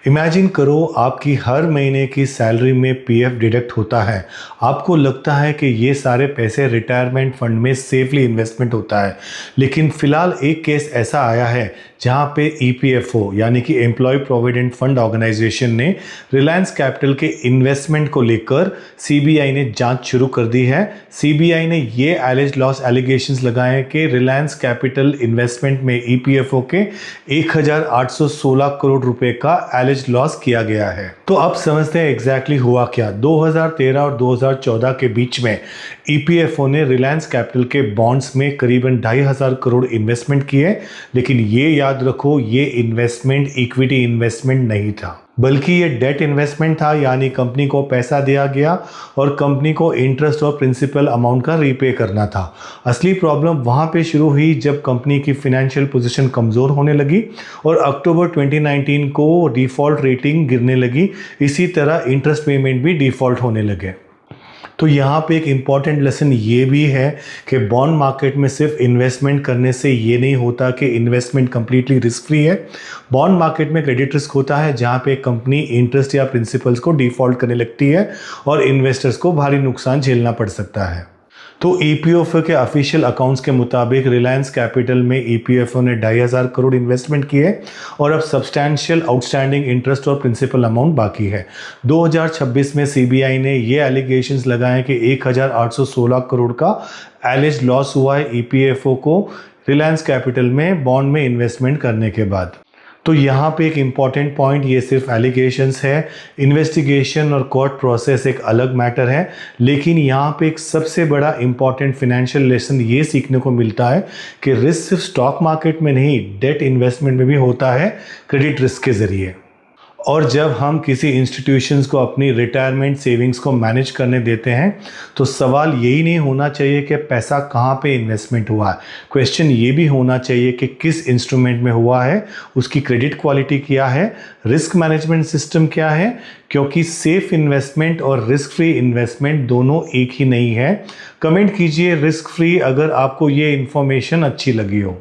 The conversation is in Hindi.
इमेजिन करो आपकी हर महीने की सैलरी में पीएफ डिडक्ट होता है। आपको लगता है कि ये सारे पैसे रिटायरमेंट फंड में सेफली इन्वेस्टमेंट होता है। लेकिन फ़िलहाल एक केस ऐसा आया है जहां पे ईपीएफओ यानी कि एम्प्लॉय प्रोविडेंट फंड ऑर्गेनाइजेशन ने रिलायंस कैपिटल के इन्वेस्टमेंट को लेकर सीबीआई ने जांच शुरू कर दी है। सीबीआई ने ये एलिज लॉस एलिगेशंस लगाए कि रिलायंस कैपिटल इन्वेस्टमेंट में ईपीएफओ के 1816 करोड़ रुपए का एलिज लॉस किया गया है। तो अब समझते हैं एग्जैक्टली हुआ क्या। 2013 और 2014 के बीच में ईपीएफओ ने रिलायंस कैपिटल के बॉन्ड्स में करीबन 2,500 करोड़ इन्वेस्टमेंट किए। लेकिन ये याद रखो, ये इन्वेस्टमेंट इक्विटी इन्वेस्टमेंट नहीं था, बल्कि ये डेट इन्वेस्टमेंट था, यानी कंपनी को पैसा दिया गया और कंपनी को इंटरेस्ट और प्रिंसिपल अमाउंट का रीपे करना था। असली प्रॉब्लम वहाँ पे शुरू हुई जब कंपनी की फाइनेंशियल पोजीशन कमज़ोर होने लगी और अक्टूबर 2019 को डिफ़ॉल्ट रेटिंग गिरने लगी। इसी तरह इंटरेस्ट पेमेंट भी डिफ़ॉल्ट होने लगे। तो यहाँ पे एक इम्पॉर्टेंट लेसन ये भी है कि बॉन्ड मार्केट में सिर्फ इन्वेस्टमेंट करने से ये नहीं होता कि इन्वेस्टमेंट कंप्लीटली रिस्क फ्री है। बॉन्ड मार्केट में क्रेडिट रिस्क होता है, जहाँ पे कंपनी इंटरेस्ट या प्रिंसिपल्स को डिफ़ॉल्ट करने लगती है और इन्वेस्टर्स को भारी नुकसान झेलना पड़ सकता है। तो ईपीएफओ के ऑफिशियल अकाउंट्स के मुताबिक रिलायंस कैपिटल में ईपीएफओ ने 2,500 करोड़ इन्वेस्टमेंट किए और अब सब्सटैंशियल आउटस्टैंडिंग इंटरेस्ट और प्रिंसिपल अमाउंट बाकी है। 2026 में सीबीआई ने ये एलिगेशंस लगाए कि 1816 करोड़ का एलिज लॉस हुआ है ईपीएफओ को रिलायंस कैपिटल में बॉन्ड में इन्वेस्टमेंट करने के बाद। तो यहाँ पे एक इम्पॉर्टेंट पॉइंट, ये सिर्फ एलिगेशंस है। इन्वेस्टिगेशन और कोर्ट प्रोसेस एक अलग मैटर है। लेकिन यहाँ पे एक सबसे बड़ा इम्पॉर्टेंट फाइनेंशियल लेसन ये सीखने को मिलता है कि रिस्क सिर्फ स्टॉक मार्केट में नहीं, डेट इन्वेस्टमेंट में भी होता है क्रेडिट रिस्क के ज़रिए। और जब हम किसी इंस्टीट्यूशंस को अपनी रिटायरमेंट सेविंग्स को मैनेज करने देते हैं तो सवाल यही नहीं होना चाहिए कि पैसा कहाँ पे इन्वेस्टमेंट हुआ है। क्वेश्चन ये भी होना चाहिए कि किस इंस्ट्रूमेंट में हुआ है, उसकी क्रेडिट क्वालिटी क्या है, रिस्क मैनेजमेंट सिस्टम क्या है, क्योंकि सेफ इन्वेस्टमेंट और रिस्क फ्री इन्वेस्टमेंट दोनों एक ही नहीं है। कमेंट कीजिए रिस्क फ्री अगर आपको ये इन्फॉर्मेशन अच्छी लगी हो।